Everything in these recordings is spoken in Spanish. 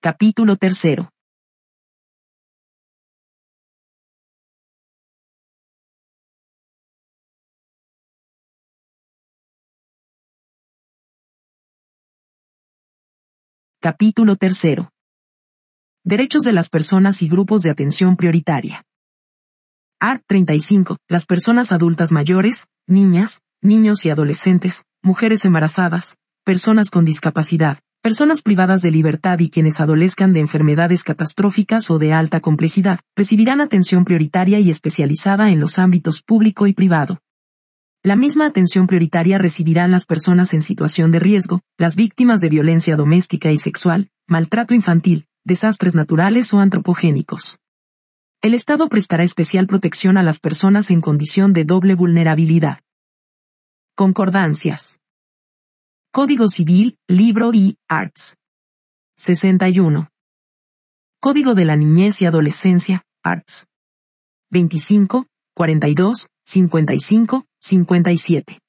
Capítulo 3. Capítulo 3. Derechos de las personas y grupos de atención prioritaria. Art. 35. Las personas adultas mayores, niñas, niños y adolescentes, mujeres embarazadas, personas con discapacidad, personas privadas de libertad y quienes adolezcan de enfermedades catastróficas o de alta complejidad, recibirán atención prioritaria y especializada en los ámbitos público y privado. La misma atención prioritaria recibirán las personas en situación de riesgo, las víctimas de violencia doméstica y sexual, maltrato infantil, desastres naturales o antropogénicos. El Estado prestará especial protección a las personas en condición de doble vulnerabilidad. Concordancias. Código Civil, Libro I, Arts. 61. Código de la Niñez y Adolescencia, Arts. 25, 42, 55, 57.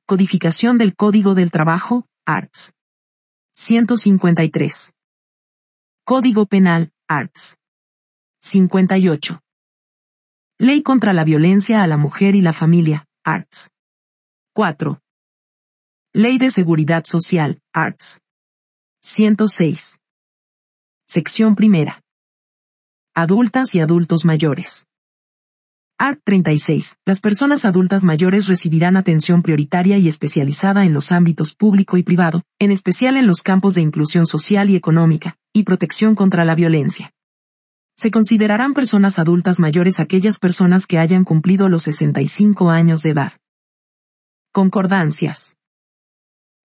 Codificación del Código del Trabajo, Arts. 153. Código Penal, Arts. 58. Ley contra la violencia a la mujer y la familia, Arts. 4. Ley de Seguridad Social, Arts. 106. Sección primera. Adultas y adultos mayores. Art. 36. Las personas adultas mayores recibirán atención prioritaria y especializada en los ámbitos público y privado, en especial en los campos de inclusión social y económica, y protección contra la violencia. Se considerarán personas adultas mayores aquellas personas que hayan cumplido los 65 años de edad. Concordancias.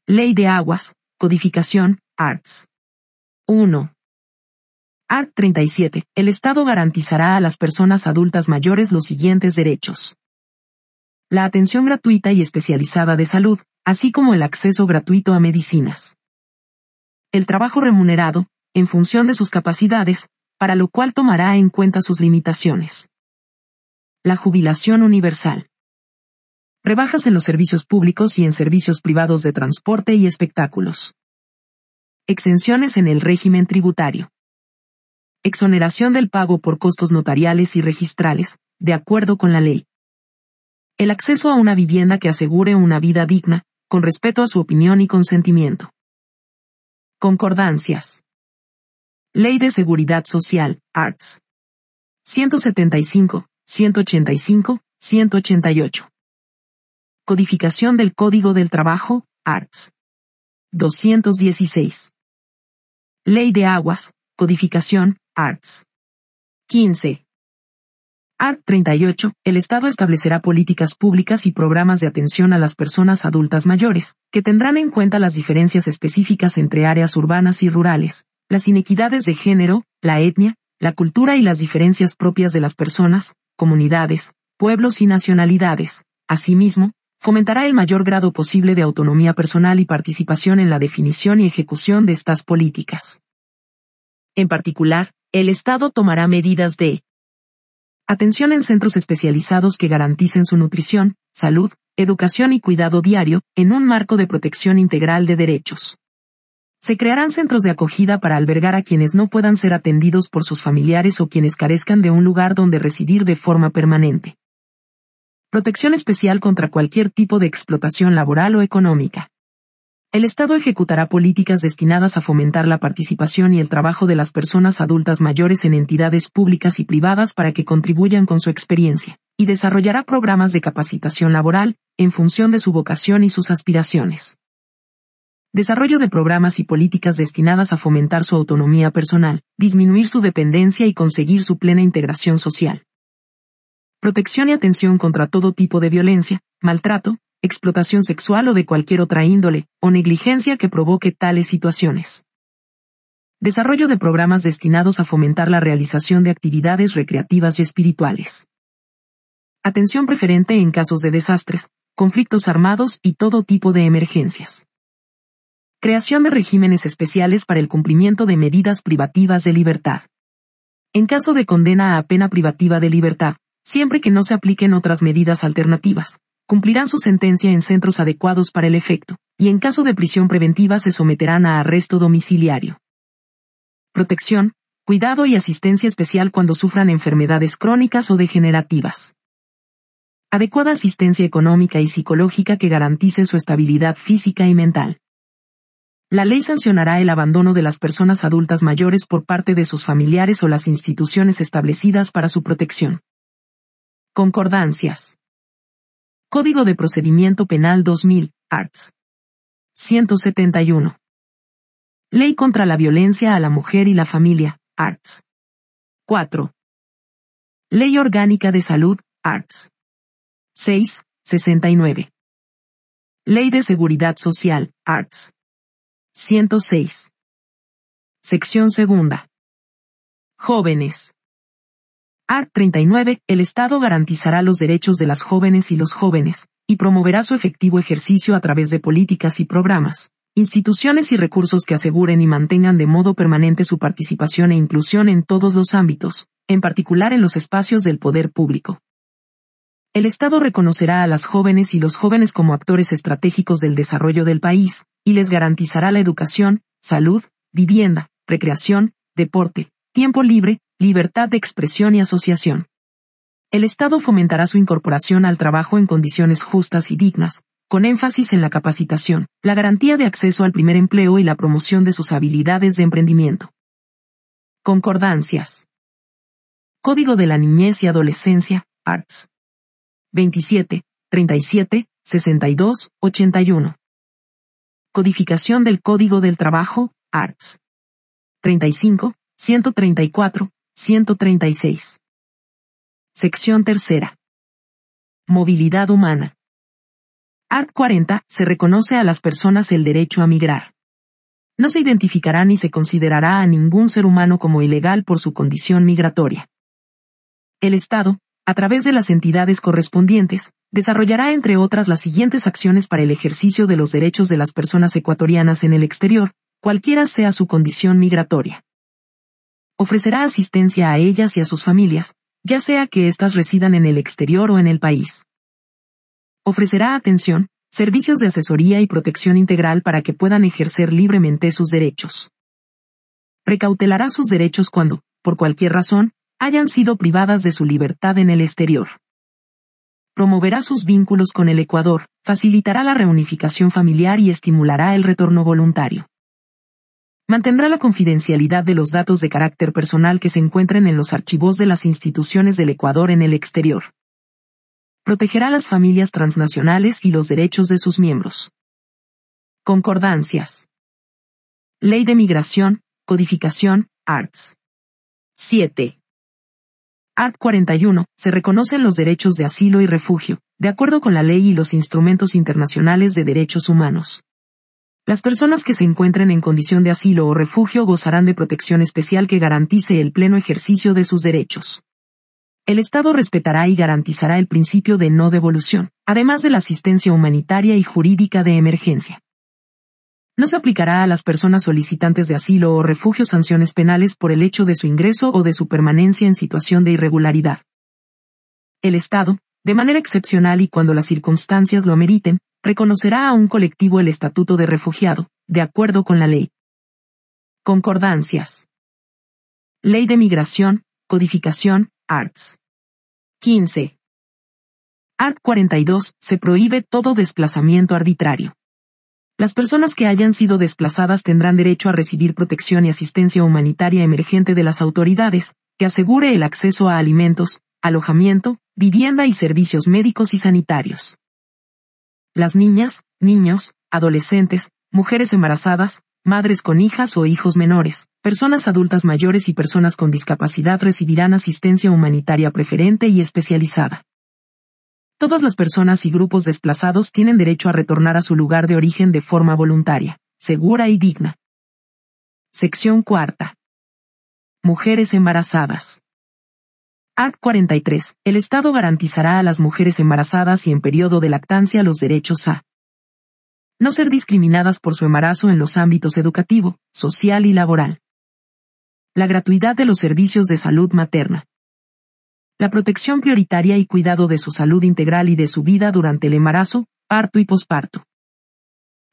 Ley de Aguas, Codificación, Arts. 1. Art. 37. El Estado garantizará a las personas adultas mayores los siguientes derechos. La atención gratuita y especializada de salud, así como el acceso gratuito a medicinas. El trabajo remunerado, en función de sus capacidades, para lo cual tomará en cuenta sus limitaciones. La jubilación universal. Rebajas en los servicios públicos y en servicios privados de transporte y espectáculos. Exenciones en el régimen tributario. Exoneración del pago por costos notariales y registrales, de acuerdo con la ley. El acceso a una vivienda que asegure una vida digna, con respeto a su opinión y consentimiento. Concordancias. Ley de Seguridad Social, Arts. 175, 185, 188. Codificación del Código del Trabajo, Arts. 216. Ley de Aguas, Codificación, Arts. 15. Art. 38. El Estado establecerá políticas públicas y programas de atención a las personas adultas mayores, que tendrán en cuenta las diferencias específicas entre áreas urbanas y rurales, las inequidades de género, la etnia, la cultura y las diferencias propias de las personas, comunidades, pueblos y nacionalidades. Asimismo, fomentará el mayor grado posible de autonomía personal y participación en la definición y ejecución de estas políticas. En particular, el Estado tomará medidas de atención en centros especializados que garanticen su nutrición, salud, educación y cuidado diario, en un marco de protección integral de derechos. Se crearán centros de acogida para albergar a quienes no puedan ser atendidos por sus familiares o quienes carezcan de un lugar donde residir de forma permanente. Protección especial contra cualquier tipo de explotación laboral o económica. El Estado ejecutará políticas destinadas a fomentar la participación y el trabajo de las personas adultas mayores en entidades públicas y privadas para que contribuyan con su experiencia, y desarrollará programas de capacitación laboral, en función de su vocación y sus aspiraciones. Desarrollo de programas y políticas destinadas a fomentar su autonomía personal, disminuir su dependencia y conseguir su plena integración social. Protección y atención contra todo tipo de violencia, maltrato, explotación sexual o de cualquier otra índole, o negligencia que provoque tales situaciones. Desarrollo de programas destinados a fomentar la realización de actividades recreativas y espirituales. Atención preferente en casos de desastres, conflictos armados y todo tipo de emergencias. Creación de regímenes especiales para el cumplimiento de medidas privativas de libertad. En caso de condena a pena privativa de libertad, siempre que no se apliquen otras medidas alternativas, cumplirán su sentencia en centros adecuados para el efecto, y en caso de prisión preventiva se someterán a arresto domiciliario. Protección, cuidado y asistencia especial cuando sufran enfermedades crónicas o degenerativas. Adecuada asistencia económica y psicológica que garantice su estabilidad física y mental. La ley sancionará el abandono de las personas adultas mayores por parte de sus familiares o las instituciones establecidas para su protección. Concordancias. Código de Procedimiento Penal 2000, arts. 171. Ley contra la violencia a la mujer y la familia, arts. 4. Ley Orgánica de Salud, arts. 6, 69. Ley de Seguridad Social, arts. 106. Sección segunda. Jóvenes. Art. 39. El Estado garantizará los derechos de las jóvenes y los jóvenes, y promoverá su efectivo ejercicio a través de políticas y programas, instituciones y recursos que aseguren y mantengan de modo permanente su participación e inclusión en todos los ámbitos, en particular en los espacios del poder público. El Estado reconocerá a las jóvenes y los jóvenes como actores estratégicos del desarrollo del país, y les garantizará la educación, salud, vivienda, recreación, deporte, tiempo libre, libertad de expresión y asociación. El Estado fomentará su incorporación al trabajo en condiciones justas y dignas, con énfasis en la capacitación, la garantía de acceso al primer empleo y la promoción de sus habilidades de emprendimiento. Concordancias. Código de la Niñez y Adolescencia, arts. 27, 37, 62, 81. Codificación del Código del Trabajo, arts. 35, 134, 136. Sección tercera. Movilidad humana. Art. 40. Se reconoce a las personas el derecho a migrar. No se identificará ni se considerará a ningún ser humano como ilegal por su condición migratoria. El Estado, a través de las entidades correspondientes, desarrollará entre otras las siguientes acciones para el ejercicio de los derechos de las personas ecuatorianas en el exterior, cualquiera sea su condición migratoria. Ofrecerá asistencia a ellas y a sus familias, ya sea que éstas residan en el exterior o en el país. Ofrecerá atención, servicios de asesoría y protección integral para que puedan ejercer libremente sus derechos. Precautelará sus derechos cuando, por cualquier razón, hayan sido privadas de su libertad en el exterior. Promoverá sus vínculos con el Ecuador, facilitará la reunificación familiar y estimulará el retorno voluntario. Mantendrá la confidencialidad de los datos de carácter personal que se encuentren en los archivos de las instituciones del Ecuador en el exterior. Protegerá las familias transnacionales y los derechos de sus miembros. Concordancias. Ley de Migración, Codificación, arts. 7. Art. 41. Se reconocen los derechos de asilo y refugio, de acuerdo con la ley y los instrumentos internacionales de derechos humanos. Las personas que se encuentren en condición de asilo o refugio gozarán de protección especial que garantice el pleno ejercicio de sus derechos. El Estado respetará y garantizará el principio de no devolución, además de la asistencia humanitaria y jurídica de emergencia. No se aplicará a las personas solicitantes de asilo o refugio sanciones penales por el hecho de su ingreso o de su permanencia en situación de irregularidad. El Estado, de manera excepcional y cuando las circunstancias lo ameriten, reconocerá a un colectivo el estatuto de refugiado, de acuerdo con la ley. Concordancias. Ley de Migración, Codificación, arts. 15. Art. 42. Se prohíbe todo desplazamiento arbitrario. Las personas que hayan sido desplazadas tendrán derecho a recibir protección y asistencia humanitaria emergente de las autoridades, que asegure el acceso a alimentos, alojamiento, vivienda y servicios médicos y sanitarios. Las niñas, niños, adolescentes, mujeres embarazadas, madres con hijas o hijos menores, personas adultas mayores y personas con discapacidad recibirán asistencia humanitaria preferente y especializada. Todas las personas y grupos desplazados tienen derecho a retornar a su lugar de origen de forma voluntaria, segura y digna. Sección cuarta. Mujeres embarazadas. Art. 43. El Estado garantizará a las mujeres embarazadas y en periodo de lactancia los derechos a no ser discriminadas por su embarazo en los ámbitos educativo, social y laboral. La gratuidad de los servicios de salud materna. La protección prioritaria y cuidado de su salud integral y de su vida durante el embarazo, parto y posparto.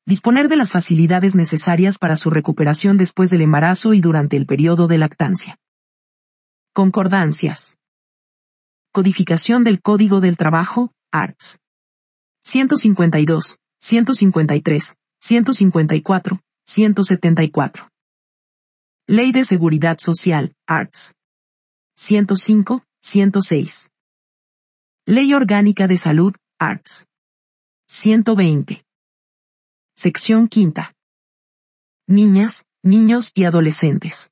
Disponer de las facilidades necesarias para su recuperación después del embarazo y durante el periodo de lactancia. Concordancias. Codificación del Código del Trabajo, Arts. 152, 153, 154, 174. Ley de Seguridad Social, Arts. 105, 106. Ley Orgánica de Salud, Arts. 120. Sección quinta. Niñas, niños y adolescentes.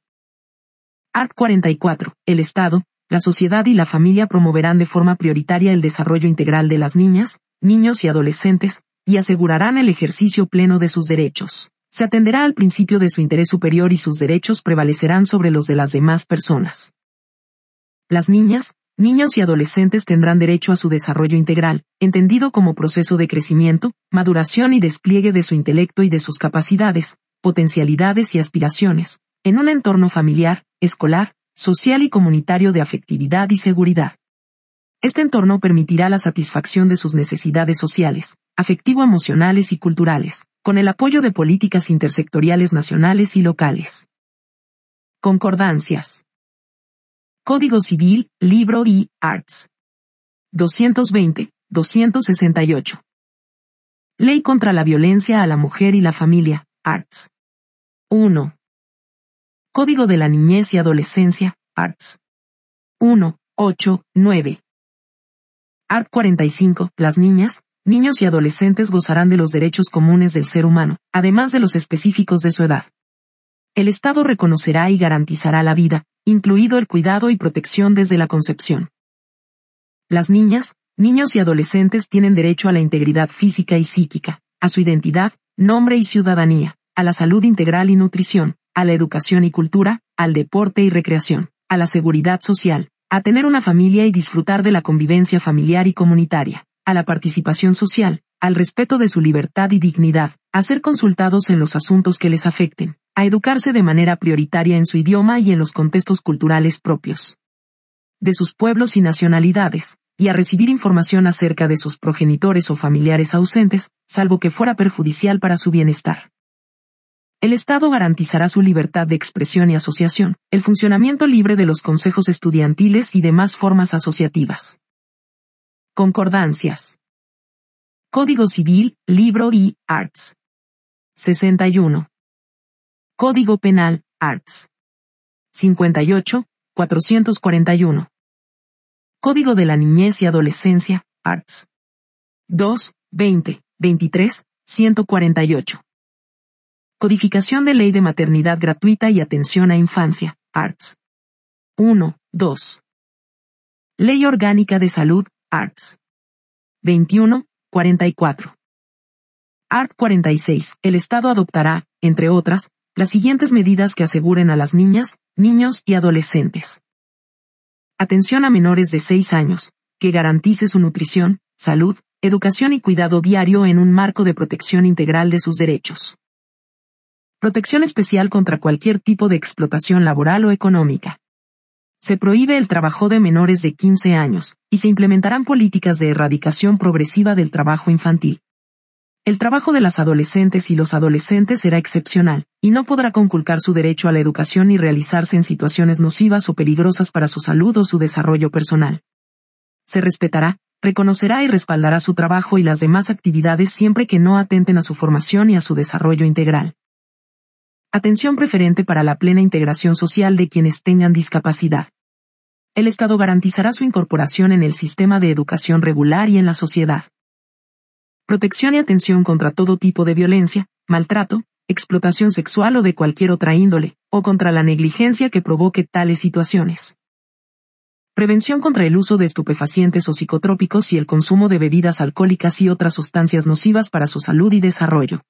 Art. 44. El Estado, la sociedad y la familia promoverán de forma prioritaria el desarrollo integral de las niñas, niños y adolescentes, y asegurarán el ejercicio pleno de sus derechos. Se atenderá al principio de su interés superior y sus derechos prevalecerán sobre los de las demás personas. Las niñas, niños y adolescentes tendrán derecho a su desarrollo integral, entendido como proceso de crecimiento, maduración y despliegue de su intelecto y de sus capacidades, potencialidades y aspiraciones, en un entorno familiar, escolar, social y comunitario de afectividad y seguridad. Este entorno permitirá la satisfacción de sus necesidades sociales, afectivo-emocionales y culturales, con el apoyo de políticas intersectoriales nacionales y locales. Concordancias. Código Civil, Libro I, Arts. 220, 268. Ley contra la violencia a la mujer y la familia, Arts. 1. Código de la Niñez y Adolescencia, Arts. 1, 8, 9. Art. 45. Las niñas, niños y adolescentes gozarán de los derechos comunes del ser humano, además de los específicos de su edad. El Estado reconocerá y garantizará la vida, incluido el cuidado y protección desde la concepción. Las niñas, niños y adolescentes tienen derecho a la integridad física y psíquica, a su identidad, nombre y ciudadanía, a la salud integral y nutrición, a la educación y cultura, al deporte y recreación, a la seguridad social, a tener una familia y disfrutar de la convivencia familiar y comunitaria, a la participación social, al respeto de su libertad y dignidad, a ser consultados en los asuntos que les afecten, a educarse de manera prioritaria en su idioma y en los contextos culturales propios de sus pueblos y nacionalidades, y a recibir información acerca de sus progenitores o familiares ausentes, salvo que fuera perjudicial para su bienestar. El Estado garantizará su libertad de expresión y asociación, el funcionamiento libre de los consejos estudiantiles y demás formas asociativas. Concordancias. Código Civil, Libro I, Arts. 61. Código Penal, Arts. 58, 441. Código de la Niñez y Adolescencia, Arts. 2, 20, 23, 148. Codificación de Ley de Maternidad Gratuita y Atención a Infancia, Arts. 1, 2. Ley Orgánica de Salud, Arts. 21, 44. Art. 46. El Estado adoptará, entre otras, las siguientes medidas que aseguren a las niñas, niños y adolescentes. Atención a menores de 6 años, que garantice su nutrición, salud, educación y cuidado diario en un marco de protección integral de sus derechos. Protección especial contra cualquier tipo de explotación laboral o económica. Se prohíbe el trabajo de menores de 15 años, y se implementarán políticas de erradicación progresiva del trabajo infantil. El trabajo de las adolescentes y los adolescentes será excepcional, y no podrá conculcar su derecho a la educación ni realizarse en situaciones nocivas o peligrosas para su salud o su desarrollo personal. Se respetará, reconocerá y respaldará su trabajo y las demás actividades siempre que no atenten a su formación y a su desarrollo integral. Atención preferente para la plena integración social de quienes tengan discapacidad. El Estado garantizará su incorporación en el sistema de educación regular y en la sociedad. Protección y atención contra todo tipo de violencia, maltrato, explotación sexual o de cualquier otra índole, o contra la negligencia que provoque tales situaciones. Prevención contra el uso de estupefacientes o psicotrópicos y el consumo de bebidas alcohólicas y otras sustancias nocivas para su salud y desarrollo.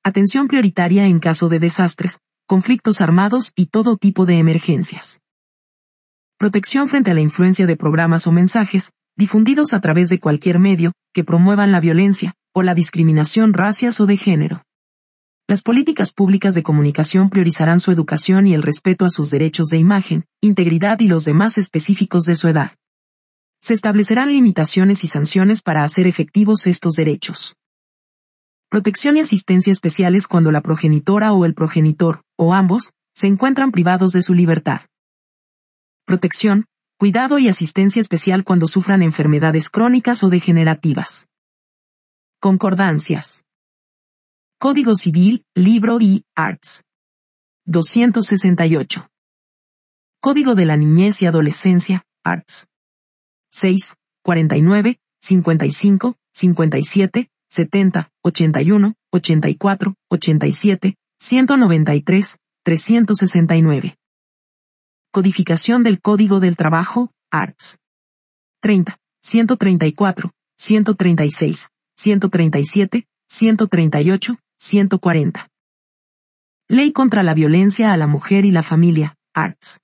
Atención prioritaria en caso de desastres, conflictos armados y todo tipo de emergencias. Protección frente a la influencia de programas o mensajes, difundidos a través de cualquier medio, que promuevan la violencia, o la discriminación racial o de género. Las políticas públicas de comunicación priorizarán su educación y el respeto a sus derechos de imagen, integridad y los demás específicos de su edad. Se establecerán limitaciones y sanciones para hacer efectivos estos derechos. Protección y asistencia especiales cuando la progenitora o el progenitor, o ambos, se encuentran privados de su libertad. Protección, cuidado y asistencia especial cuando sufran enfermedades crónicas o degenerativas. Concordancias. Código Civil, Libro I, Arts. 268. Código de la Niñez y Adolescencia, Arts. 6, 49, 55, 57, 70, 81, 84, 87, 193, 369. Codificación del Código del Trabajo, Arts. 30, 134, 136, 137, 138, 140. Ley contra la violencia a la mujer y la familia, Arts.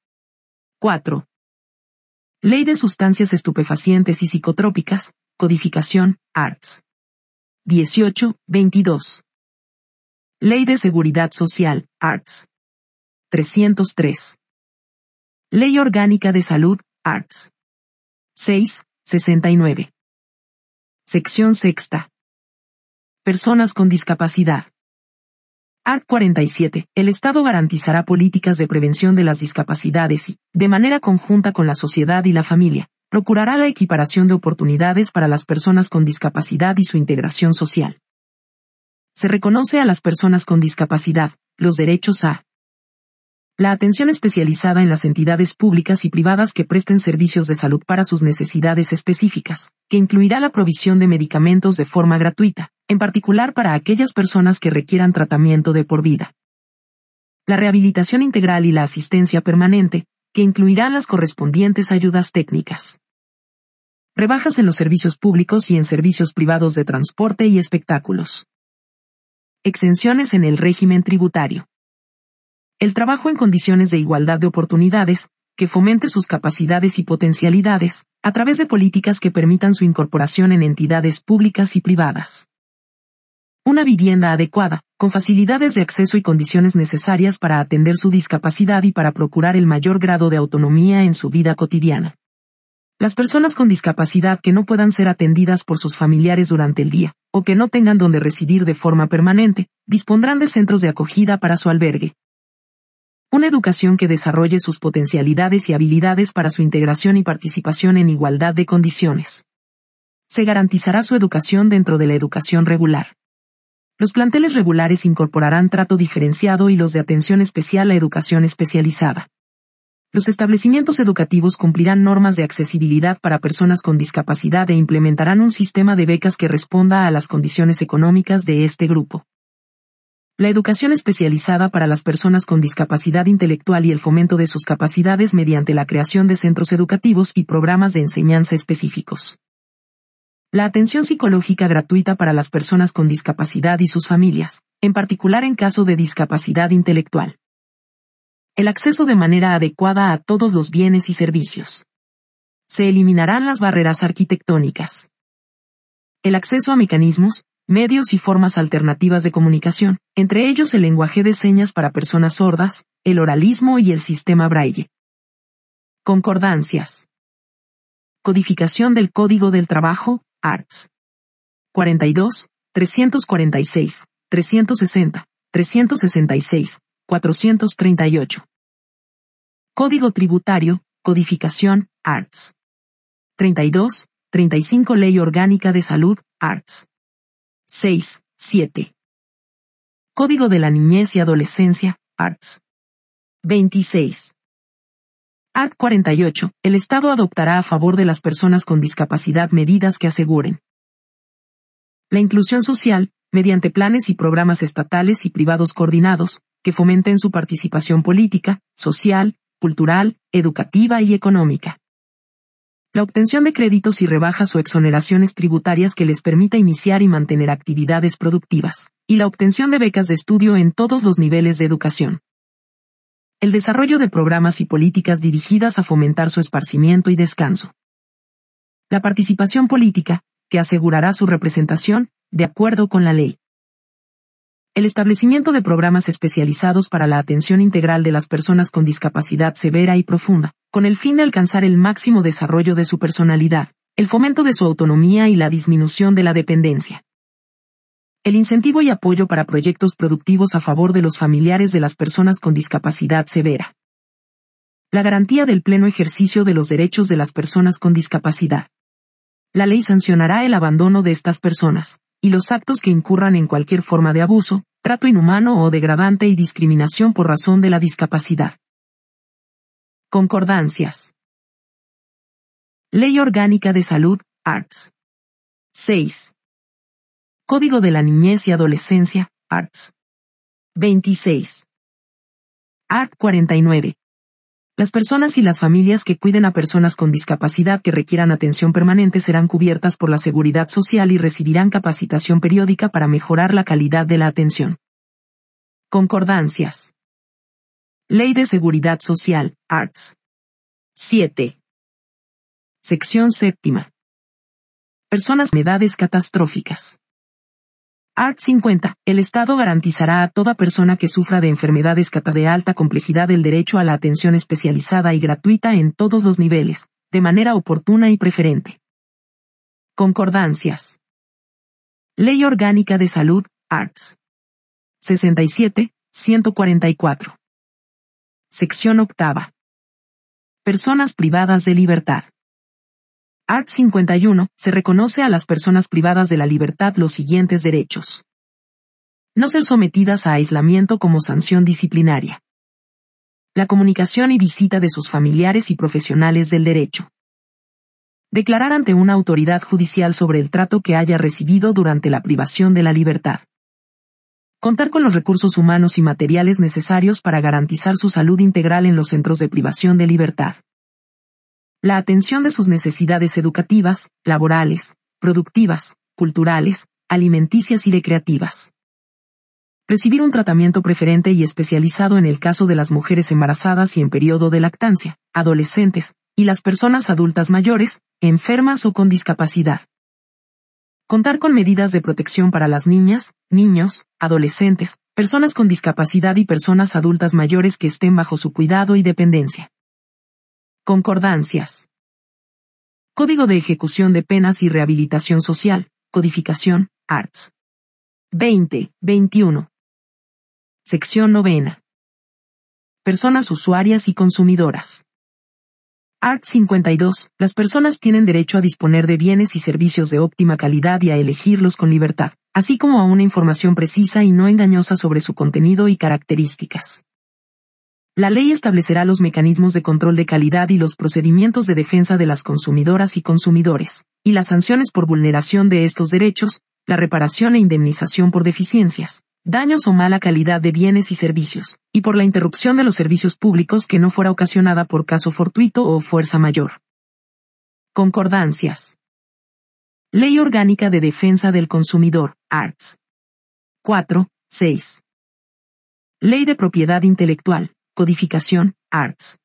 4. Ley de sustancias estupefacientes y psicotrópicas, codificación, Arts. 18, 22. Ley de seguridad social, Arts. 303. Ley orgánica de salud, Arts. 6, 69. Sección sexta. Personas con discapacidad. Art. 47. El Estado garantizará políticas de prevención de las discapacidades y, de manera conjunta con la sociedad y la familia, procurará la equiparación de oportunidades para las personas con discapacidad y su integración social. Se reconoce a las personas con discapacidad los derechos a la atención especializada en las entidades públicas y privadas que presten servicios de salud para sus necesidades específicas, que incluirá la provisión de medicamentos de forma gratuita, en particular para aquellas personas que requieran tratamiento de por vida. La rehabilitación integral y la asistencia permanente, que incluirán las correspondientes ayudas técnicas. Rebajas en los servicios públicos y en servicios privados de transporte y espectáculos. Exenciones en el régimen tributario. El trabajo en condiciones de igualdad de oportunidades, que fomente sus capacidades y potencialidades, a través de políticas que permitan su incorporación en entidades públicas y privadas. Una vivienda adecuada, con facilidades de acceso y condiciones necesarias para atender su discapacidad y para procurar el mayor grado de autonomía en su vida cotidiana. Las personas con discapacidad que no puedan ser atendidas por sus familiares durante el día, o que no tengan donde residir de forma permanente, dispondrán de centros de acogida para su albergue. Una educación que desarrolle sus potencialidades y habilidades para su integración y participación en igualdad de condiciones. Se garantizará su educación dentro de la educación regular. Los planteles regulares incorporarán trato diferenciado y los de atención especial a educación especializada. Los establecimientos educativos cumplirán normas de accesibilidad para personas con discapacidad e implementarán un sistema de becas que responda a las condiciones económicas de este grupo. La educación especializada para las personas con discapacidad intelectual y el fomento de sus capacidades mediante la creación de centros educativos y programas de enseñanza específicos. La atención psicológica gratuita para las personas con discapacidad y sus familias, en particular en caso de discapacidad intelectual. El acceso de manera adecuada a todos los bienes y servicios. Se eliminarán las barreras arquitectónicas. El acceso a mecanismos, medios y formas alternativas de comunicación, entre ellos el lenguaje de señas para personas sordas, el oralismo y el sistema Braille. Concordancias. Codificación del Código del Trabajo, Arts. 42, 346, 360, 366, 438. Código Tributario, Codificación, Arts. 32, 35 Ley Orgánica de Salud, Arts. 6, 7. Código de la Niñez y Adolescencia, Arts. 26. Art. 48. El Estado adoptará a favor de las personas con discapacidad medidas que aseguren la inclusión social, mediante planes y programas estatales y privados coordinados, que fomenten su participación política, social, cultural, educativa y económica. La obtención de créditos y rebajas o exoneraciones tributarias que les permita iniciar y mantener actividades productivas, y la obtención de becas de estudio en todos los niveles de educación. El desarrollo de programas y políticas dirigidas a fomentar su esparcimiento y descanso. La participación política, que asegurará su representación, de acuerdo con la ley. El establecimiento de programas especializados para la atención integral de las personas con discapacidad severa y profunda, con el fin de alcanzar el máximo desarrollo de su personalidad, el fomento de su autonomía y la disminución de la dependencia. El incentivo y apoyo para proyectos productivos a favor de los familiares de las personas con discapacidad severa. La garantía del pleno ejercicio de los derechos de las personas con discapacidad. La ley sancionará el abandono de estas personas, y los actos que incurran en cualquier forma de abuso, trato inhumano o degradante y discriminación por razón de la discapacidad. Concordancias. Ley Orgánica de Salud, Arts. 6. Código de la Niñez y Adolescencia, Arts. 26. Art. 49. Las personas y las familias que cuiden a personas con discapacidad que requieran atención permanente serán cubiertas por la Seguridad Social y recibirán capacitación periódica para mejorar la calidad de la atención. Concordancias. Ley de Seguridad Social, Arts. 7. Sección séptima. Personas con enfermedades catastróficas. Art. 50. El Estado garantizará a toda persona que sufra de enfermedades de alta complejidad el derecho a la atención especializada y gratuita en todos los niveles, de manera oportuna y preferente. Concordancias. Ley Orgánica de Salud, Arts. 67, 144. Sección octava. Personas privadas de libertad. Art. 51. Se reconoce a las personas privadas de la libertad los siguientes derechos. No ser sometidas a aislamiento como sanción disciplinaria. La comunicación y visita de sus familiares y profesionales del derecho. Declarar ante una autoridad judicial sobre el trato que haya recibido durante la privación de la libertad. Contar con los recursos humanos y materiales necesarios para garantizar su salud integral en los centros de privación de libertad. La atención de sus necesidades educativas, laborales, productivas, culturales, alimenticias y recreativas. Recibir un tratamiento preferente y especializado en el caso de las mujeres embarazadas y en periodo de lactancia, adolescentes, y las personas adultas mayores, enfermas o con discapacidad. Contar con medidas de protección para las niñas, niños, adolescentes, personas con discapacidad y personas adultas mayores que estén bajo su cuidado y dependencia. Concordancias. Código de Ejecución de Penas y Rehabilitación Social, Codificación, Arts. 20, 21. Sección novena. Personas usuarias y consumidoras. Art. 52. Las personas tienen derecho a disponer de bienes y servicios de óptima calidad y a elegirlos con libertad, así como a una información precisa y no engañosa sobre su contenido y características. La ley establecerá los mecanismos de control de calidad y los procedimientos de defensa de las consumidoras y consumidores, y las sanciones por vulneración de estos derechos, la reparación e indemnización por deficiencias, daños o mala calidad de bienes y servicios, y por la interrupción de los servicios públicos que no fuera ocasionada por caso fortuito o fuerza mayor. Concordancias. Ley Orgánica de Defensa del Consumidor, Arts. 4, 6. Ley de Propiedad Intelectual, Codificación, Arts.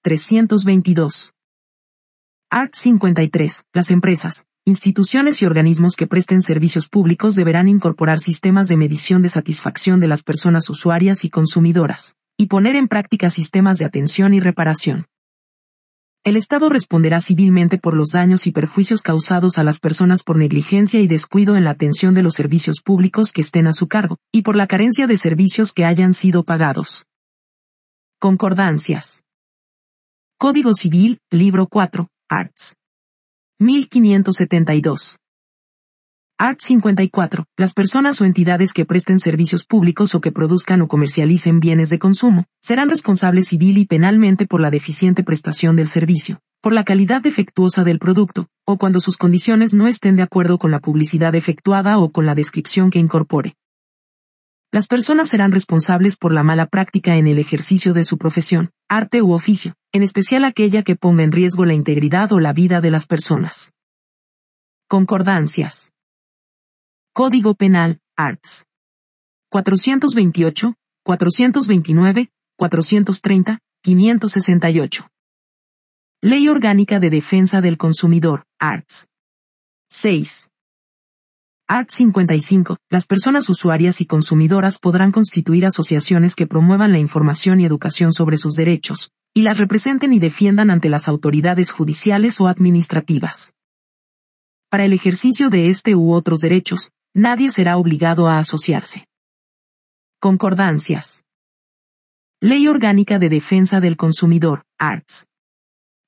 322. Art. 53. Las empresas, instituciones y organismos que presten servicios públicos deberán incorporar sistemas de medición de satisfacción de las personas usuarias y consumidoras, y poner en práctica sistemas de atención y reparación. El Estado responderá civilmente por los daños y perjuicios causados a las personas por negligencia y descuido en la atención de los servicios públicos que estén a su cargo, y por la carencia de servicios que hayan sido pagados. Concordancias. Código Civil, Libro 4, Arts. 1572. Art. 54. Las personas o entidades que presten servicios públicos o que produzcan o comercialicen bienes de consumo, serán responsables civil y penalmente por la deficiente prestación del servicio, por la calidad defectuosa del producto, o cuando sus condiciones no estén de acuerdo con la publicidad efectuada o con la descripción que incorpore. Las personas serán responsables por la mala práctica en el ejercicio de su profesión, arte u oficio, en especial aquella que ponga en riesgo la integridad o la vida de las personas. Concordancias. Código Penal, Arts. 428, 429, 430, 568. Ley Orgánica de Defensa del Consumidor, Arts. 6. Art. 55. Las personas usuarias y consumidoras podrán constituir asociaciones que promuevan la información y educación sobre sus derechos, y las representen y defiendan ante las autoridades judiciales o administrativas. Para el ejercicio de este u otros derechos, nadie será obligado a asociarse. Concordancias. Ley Orgánica de Defensa del Consumidor, Arts.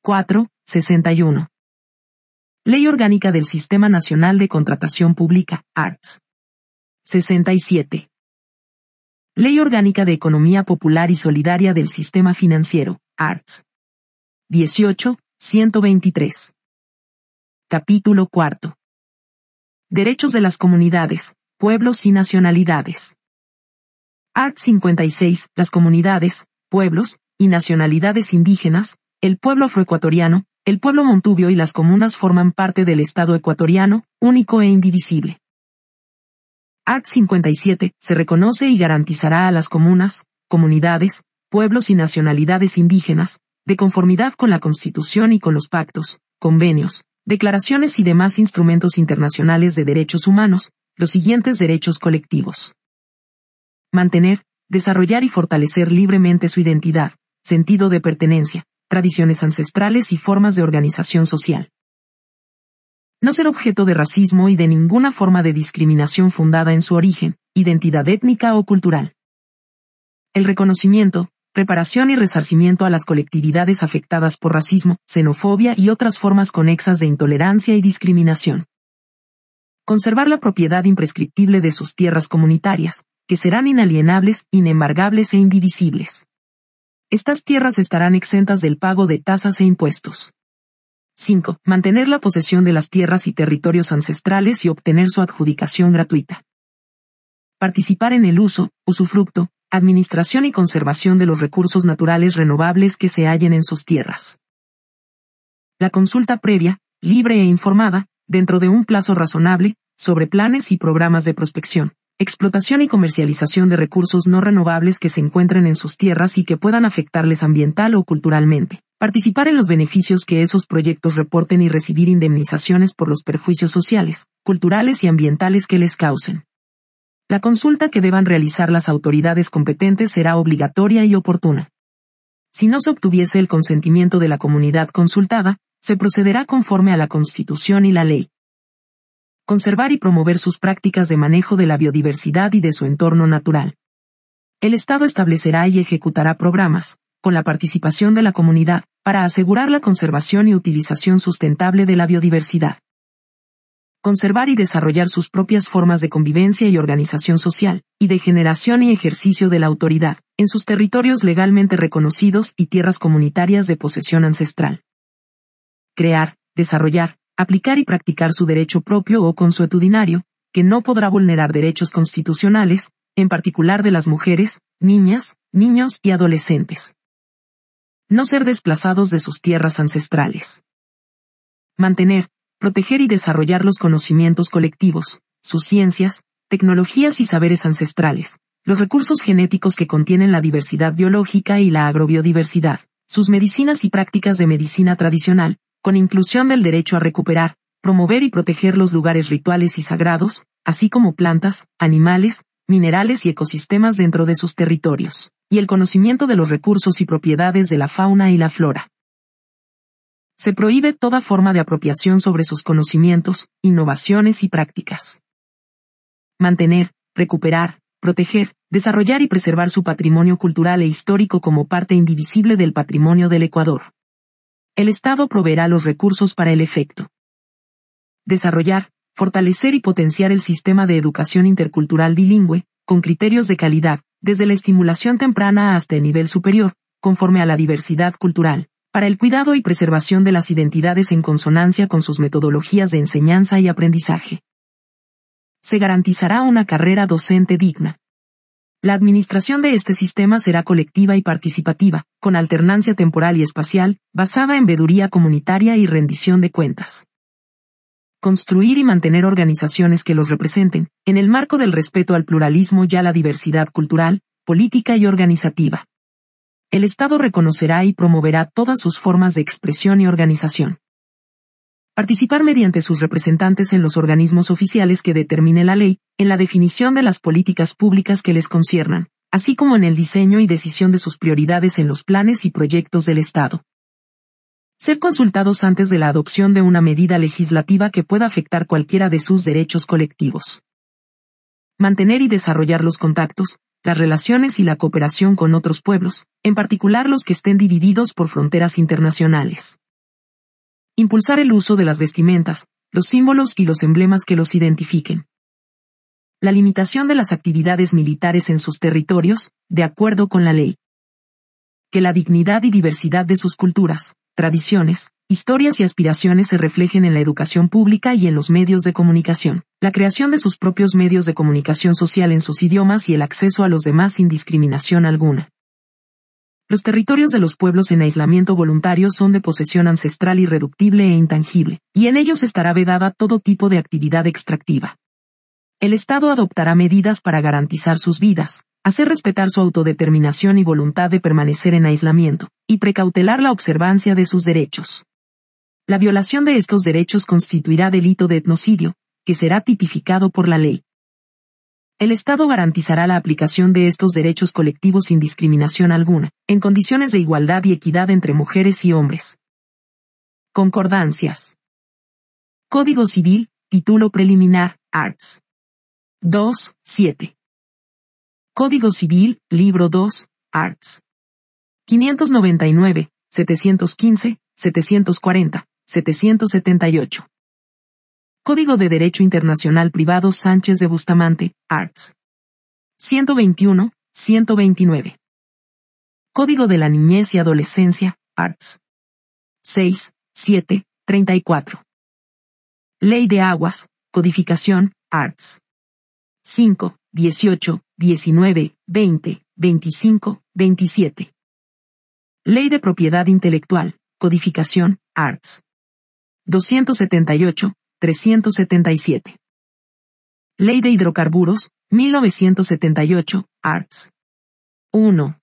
4, 61. Ley Orgánica del Sistema Nacional de Contratación Pública, Arts. 67. Ley Orgánica de Economía Popular y Solidaria del Sistema Financiero, Arts. 18, 123. Capítulo 4. Derechos de las comunidades, pueblos y nacionalidades. Art. 56. Las comunidades, pueblos y nacionalidades indígenas, el pueblo afroecuatoriano, el pueblo montubio y las comunas forman parte del Estado ecuatoriano, único e indivisible. Art. 57. Se reconoce y garantizará a las comunas, comunidades, pueblos y nacionalidades indígenas, de conformidad con la Constitución y con los pactos, convenios, declaraciones y demás instrumentos internacionales de derechos humanos, los siguientes derechos colectivos. Mantener, desarrollar y fortalecer libremente su identidad, sentido de pertenencia, tradiciones ancestrales y formas de organización social. No ser objeto de racismo y de ninguna forma de discriminación fundada en su origen, identidad étnica o cultural. El reconocimiento, reparación y resarcimiento a las colectividades afectadas por racismo, xenofobia y otras formas conexas de intolerancia y discriminación. Conservar la propiedad imprescriptible de sus tierras comunitarias, que serán inalienables, inembargables e indivisibles. Estas tierras estarán exentas del pago de tasas e impuestos. 5. Mantener la posesión de las tierras y territorios ancestrales y obtener su adjudicación gratuita. Participar en el uso, usufructo, administración y conservación de los recursos naturales renovables que se hallen en sus tierras. La consulta previa, libre e informada, dentro de un plazo razonable, sobre planes y programas de prospección, explotación y comercialización de recursos no renovables que se encuentren en sus tierras y que puedan afectarles ambiental o culturalmente. Participar en los beneficios que esos proyectos reporten y recibir indemnizaciones por los perjuicios sociales, culturales y ambientales que les causen. La consulta que deban realizar las autoridades competentes será obligatoria y oportuna. Si no se obtuviese el consentimiento de la comunidad consultada, se procederá conforme a la Constitución y la ley. Conservar y promover sus prácticas de manejo de la biodiversidad y de su entorno natural. El Estado establecerá y ejecutará programas, con la participación de la comunidad, para asegurar la conservación y utilización sustentable de la biodiversidad. Conservar y desarrollar sus propias formas de convivencia y organización social, y de generación y ejercicio de la autoridad, en sus territorios legalmente reconocidos y tierras comunitarias de posesión ancestral. Crear, desarrollar, aplicar y practicar su derecho propio o consuetudinario, que no podrá vulnerar derechos constitucionales, en particular de las mujeres, niñas, niños y adolescentes. No ser desplazados de sus tierras ancestrales. Mantener, proteger y desarrollar los conocimientos colectivos, sus ciencias, tecnologías y saberes ancestrales, los recursos genéticos que contienen la diversidad biológica y la agrobiodiversidad, sus medicinas y prácticas de medicina tradicional, con inclusión del derecho a recuperar, promover y proteger los lugares rituales y sagrados, así como plantas, animales, minerales y ecosistemas dentro de sus territorios, y el conocimiento de los recursos y propiedades de la fauna y la flora. Se prohíbe toda forma de apropiación sobre sus conocimientos, innovaciones y prácticas. Mantener, recuperar, proteger, desarrollar y preservar su patrimonio cultural e histórico como parte indivisible del patrimonio del Ecuador. El Estado proveerá los recursos para el efecto. Desarrollar, fortalecer y potenciar el sistema de educación intercultural bilingüe, con criterios de calidad, desde la estimulación temprana hasta el nivel superior, conforme a la diversidad cultural, para el cuidado y preservación de las identidades en consonancia con sus metodologías de enseñanza y aprendizaje. Se garantizará una carrera docente digna. La administración de este sistema será colectiva y participativa, con alternancia temporal y espacial, basada en veeduría comunitaria y rendición de cuentas. Construir y mantener organizaciones que los representen, en el marco del respeto al pluralismo y a la diversidad cultural, política y organizativa. El Estado reconocerá y promoverá todas sus formas de expresión y organización. Participar mediante sus representantes en los organismos oficiales que determine la ley, en la definición de las políticas públicas que les conciernan, así como en el diseño y decisión de sus prioridades en los planes y proyectos del Estado. Ser consultados antes de la adopción de una medida legislativa que pueda afectar cualquiera de sus derechos colectivos. mantener y desarrollar los contactos, las relaciones y la cooperación con otros pueblos, en particular los que estén divididos por fronteras internacionales. Impulsar el uso de las vestimentas, los símbolos y los emblemas que los identifiquen. La limitación de las actividades militares en sus territorios, de acuerdo con la ley. Que la dignidad y diversidad de sus culturas, tradiciones, historias y aspiraciones se reflejen en la educación pública y en los medios de comunicación, la creación de sus propios medios de comunicación social en sus idiomas y el acceso a los demás sin discriminación alguna. Los territorios de los pueblos en aislamiento voluntario son de posesión ancestral irreductible e intangible, y en ellos estará vedada todo tipo de actividad extractiva. El Estado adoptará medidas para garantizar sus vidas, hacer respetar su autodeterminación y voluntad de permanecer en aislamiento, y precautelar la observancia de sus derechos. La violación de estos derechos constituirá delito de etnocidio, que será tipificado por la ley. El Estado garantizará la aplicación de estos derechos colectivos sin discriminación alguna, en condiciones de igualdad y equidad entre mujeres y hombres. Concordancias. Código Civil, Título Preliminar, Arts. 2.7. Código Civil, Libro 2, Arts. 599, 715, 740, 778. Código de Derecho Internacional Privado Sánchez de Bustamante, Arts. 121, 129. Código de la Niñez y Adolescencia, Arts. 6, 7, 34. Ley de Aguas, Codificación, Arts. 5, 18, 19, 20, 25, 27. Ley de Propiedad Intelectual, Codificación, Arts. 278, 377. Ley de Hidrocarburos, 1978, Arts. 1.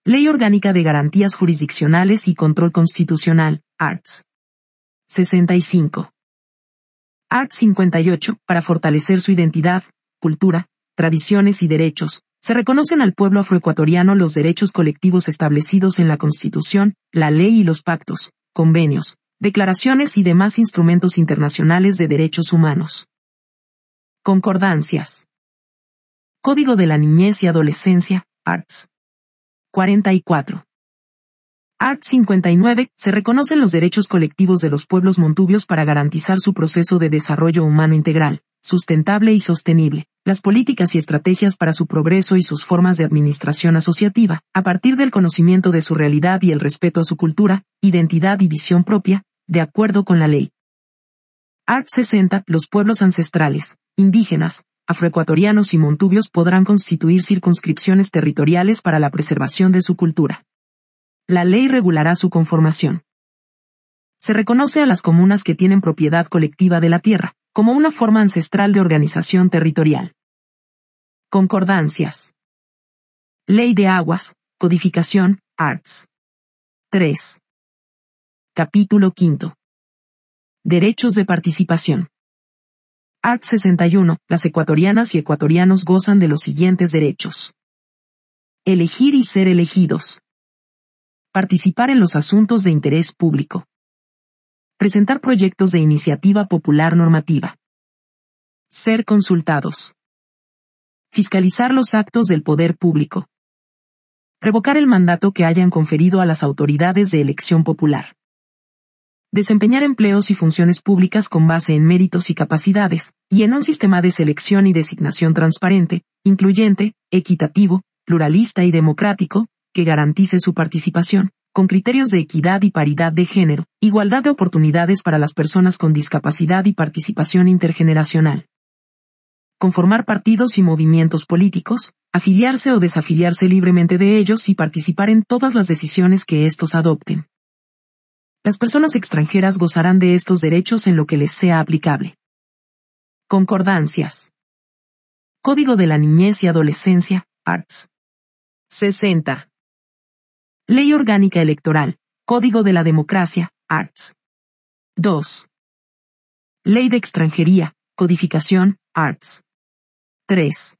Ley Orgánica de Garantías Jurisdiccionales y Control Constitucional, Arts. 65. Art. 58, para fortalecer su identidad, cultura, tradiciones y derechos, se reconocen al pueblo afroecuatoriano los derechos colectivos establecidos en la Constitución, la ley y los pactos, convenios, declaraciones y demás instrumentos internacionales de derechos humanos. Concordancias. Código de la Niñez y Adolescencia, Arts. 44. Art. 59, se reconocen los derechos colectivos de los pueblos montubios para garantizar su proceso de desarrollo humano integral, sustentable y sostenible, las políticas y estrategias para su progreso y sus formas de administración asociativa, a partir del conocimiento de su realidad y el respeto a su cultura, identidad y visión propia, de acuerdo con la ley. Art. 60, los pueblos ancestrales, indígenas, afroecuatorianos y montubios podrán constituir circunscripciones territoriales para la preservación de su cultura. La ley regulará su conformación. Se reconoce a las comunas que tienen propiedad colectiva de la tierra, como una forma ancestral de organización territorial. Concordancias. Ley de Aguas, Codificación, Arts. 3. Capítulo 5. Derechos de participación. Art. 61. Las ecuatorianas y ecuatorianos gozan de los siguientes derechos. Elegir y ser elegidos. Participar en los asuntos de interés público. Presentar proyectos de iniciativa popular normativa. Ser consultados. Fiscalizar los actos del poder público. Revocar el mandato que hayan conferido a las autoridades de elección popular. Desempeñar empleos y funciones públicas con base en méritos y capacidades, y en un sistema de selección y designación transparente, incluyente, equitativo, pluralista y democrático, que garantice su participación, con criterios de equidad y paridad de género, igualdad de oportunidades para las personas con discapacidad y participación intergeneracional. Conformar partidos y movimientos políticos, afiliarse o desafiliarse libremente de ellos y participar en todas las decisiones que estos adopten. Las personas extranjeras gozarán de estos derechos en lo que les sea aplicable. Concordancias. Código de la Niñez y Adolescencia, Arts. 60. Ley Orgánica Electoral, Código de la Democracia, Arts. 2. Ley de Extranjería, Codificación, Arts. 3.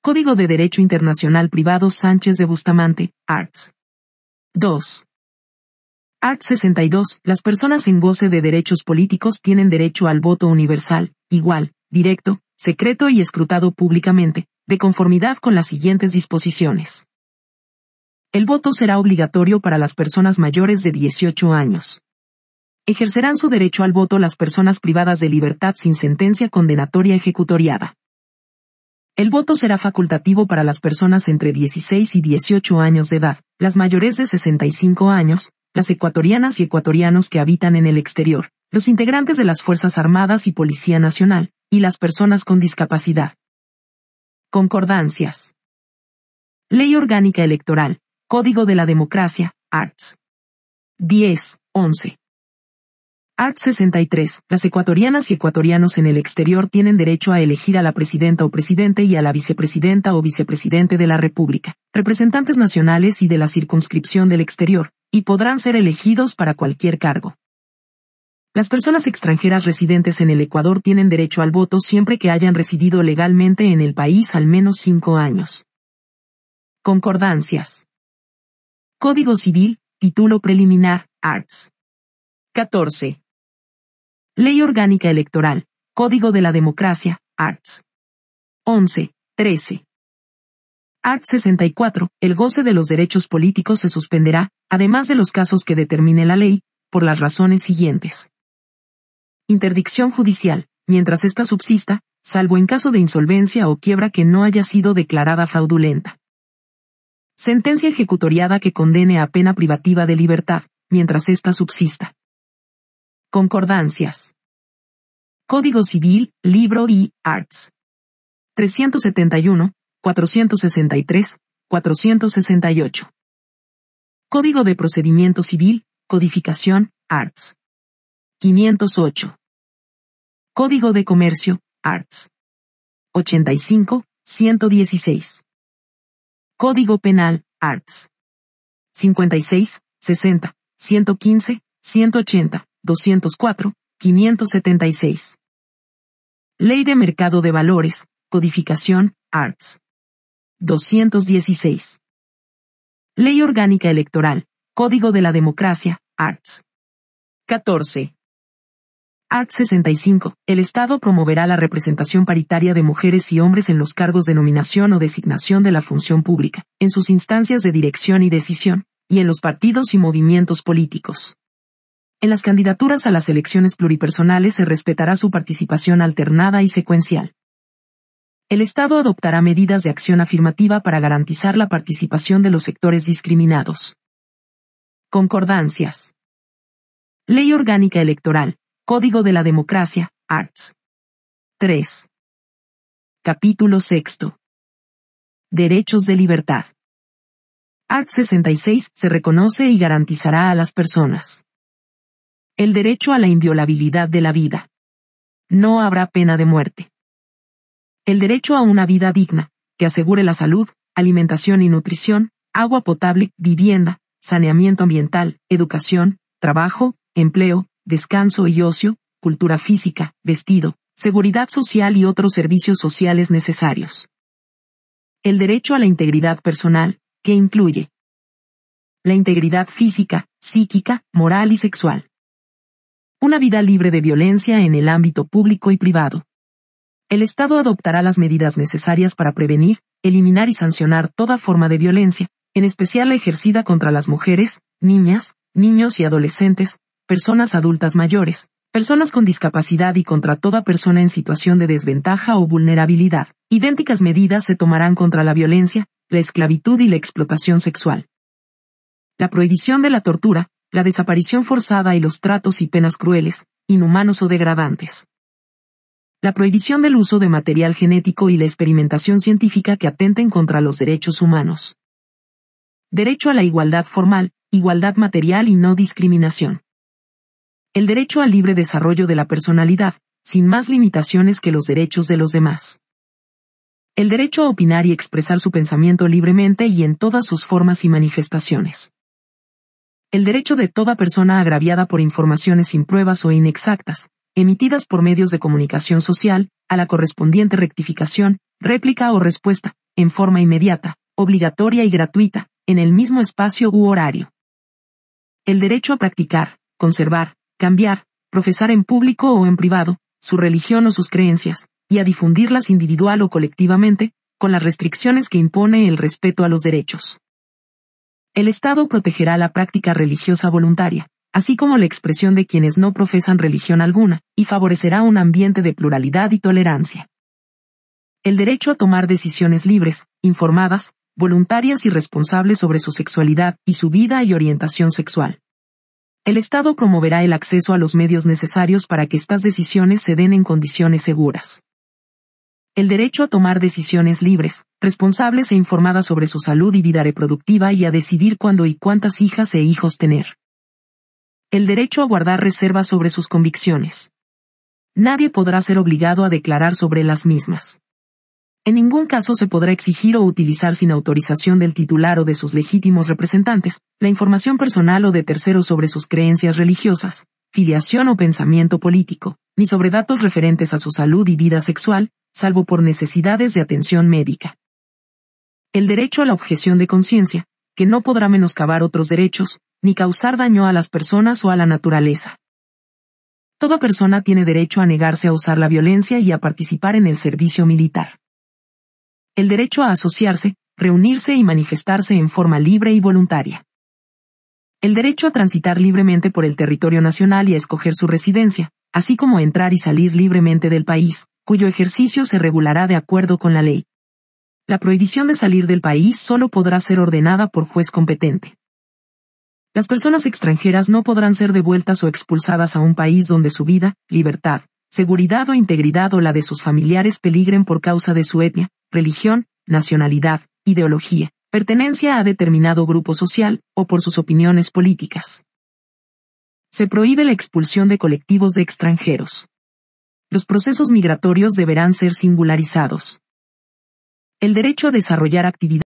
Código de Derecho Internacional Privado Sánchez de Bustamante, Arts. 2. Art. 62. Las personas en goce de derechos políticos tienen derecho al voto universal, igual, directo, secreto y escrutado públicamente, de conformidad con las siguientes disposiciones. El voto será obligatorio para las personas mayores de 18 años. Ejercerán su derecho al voto las personas privadas de libertad sin sentencia condenatoria ejecutoriada. El voto será facultativo para las personas entre 16 y 18 años de edad, las mayores de 65 años, las ecuatorianas y ecuatorianos que habitan en el exterior, los integrantes de las Fuerzas Armadas y Policía Nacional, y las personas con discapacidad. Concordancias. Ley Orgánica Electoral, Código de la Democracia, Arts. 10, 11. Art. 63. Las ecuatorianas y ecuatorianos en el exterior tienen derecho a elegir a la presidenta o presidente y a la vicepresidenta o vicepresidente de la República, representantes nacionales y de la circunscripción del exterior, y podrán ser elegidos para cualquier cargo. Las personas extranjeras residentes en el Ecuador tienen derecho al voto siempre que hayan residido legalmente en el país al menos 5 años. Concordancias. Código Civil, Título Preliminar, Arts. 14. Ley Orgánica Electoral, Código de la Democracia, Arts. 11, 13. Art. 64. El goce de los derechos políticos se suspenderá, además de los casos que determine la ley, por las razones siguientes. Interdicción judicial, mientras ésta subsista, salvo en caso de insolvencia o quiebra que no haya sido declarada fraudulenta. Sentencia ejecutoriada que condene a pena privativa de libertad, mientras ésta subsista. Concordancias. Código Civil, Libro I, Arts. 371, 463, 468. Código de Procedimiento Civil, Codificación, Arts. 508. Código de Comercio, Arts. 85, 116. Código Penal, Arts. 56, 60, 115, 180. 204, 576. Ley de Mercado de Valores, Codificación, Arts. 216. Ley Orgánica Electoral, Código de la Democracia, Arts. 14. Art. 65. El Estado promoverá la representación paritaria de mujeres y hombres en los cargos de nominación o designación de la función pública, en sus instancias de dirección y decisión, y en los partidos y movimientos políticos. En las candidaturas a las elecciones pluripersonales se respetará su participación alternada y secuencial. El Estado adoptará medidas de acción afirmativa para garantizar la participación de los sectores discriminados. Concordancias. Ley Orgánica Electoral, Código de la Democracia, Arts. 3. Capítulo 6. Derechos de libertad. Art. 66. Se reconoce y garantizará a las personas el derecho a la inviolabilidad de la vida. No habrá pena de muerte. El derecho a una vida digna, que asegure la salud, alimentación y nutrición, agua potable, vivienda, saneamiento ambiental, educación, trabajo, empleo, descanso y ocio, cultura física, vestido, seguridad social y otros servicios sociales necesarios. El derecho a la integridad personal, que incluye la integridad física, psíquica, moral y sexual. Una vida libre de violencia en el ámbito público y privado. El Estado adoptará las medidas necesarias para prevenir, eliminar y sancionar toda forma de violencia, en especial la ejercida contra las mujeres, niñas, niños y adolescentes, personas adultas mayores, personas con discapacidad y contra toda persona en situación de desventaja o vulnerabilidad. Idénticas medidas se tomarán contra la violencia, la esclavitud y la explotación sexual. La prohibición de la tortura, la desaparición forzada y los tratos y penas crueles, inhumanos o degradantes. La prohibición del uso de material genético y la experimentación científica que atenten contra los derechos humanos. Derecho a la igualdad formal, igualdad material y no discriminación. El derecho al libre desarrollo de la personalidad, sin más limitaciones que los derechos de los demás. El derecho a opinar y expresar su pensamiento libremente y en todas sus formas y manifestaciones. El derecho de toda persona agraviada por informaciones sin pruebas o inexactas, emitidas por medios de comunicación social, a la correspondiente rectificación, réplica o respuesta, en forma inmediata, obligatoria y gratuita, en el mismo espacio u horario. El derecho a practicar, conservar, cambiar, profesar en público o en privado, su religión o sus creencias, y a difundirlas individual o colectivamente, con las restricciones que impone el respeto a los derechos. El Estado protegerá la práctica religiosa voluntaria, así como la expresión de quienes no profesan religión alguna, y favorecerá un ambiente de pluralidad y tolerancia. El derecho a tomar decisiones libres, informadas, voluntarias y responsables sobre su sexualidad y su vida y orientación sexual. El Estado promoverá el acceso a los medios necesarios para que estas decisiones se den en condiciones seguras. El derecho a tomar decisiones libres, responsables e informadas sobre su salud y vida reproductiva y a decidir cuándo y cuántas hijas e hijos tener. El derecho a guardar reservas sobre sus convicciones. Nadie podrá ser obligado a declarar sobre las mismas. En ningún caso se podrá exigir o utilizar sin autorización del titular o de sus legítimos representantes, la información personal o de terceros sobre sus creencias religiosas, filiación o pensamiento político, ni sobre datos referentes a su salud y vida sexual, salvo por necesidades de atención médica. El derecho a la objeción de conciencia, que no podrá menoscabar otros derechos, ni causar daño a las personas o a la naturaleza. Toda persona tiene derecho a negarse a usar la violencia y a participar en el servicio militar. El derecho a asociarse, reunirse y manifestarse en forma libre y voluntaria. El derecho a transitar libremente por el territorio nacional y a escoger su residencia, así como a entrar y salir libremente del país, cuyo ejercicio se regulará de acuerdo con la ley. La prohibición de salir del país solo podrá ser ordenada por juez competente. Las personas extranjeras no podrán ser devueltas o expulsadas a un país donde su vida, libertad, seguridad o integridad o la de sus familiares peligren por causa de su etnia, religión, nacionalidad, ideología, pertenencia a determinado grupo social, o por sus opiniones políticas. Se prohíbe la expulsión de colectivos de extranjeros. Los procesos migratorios deberán ser singularizados. El derecho a desarrollar actividades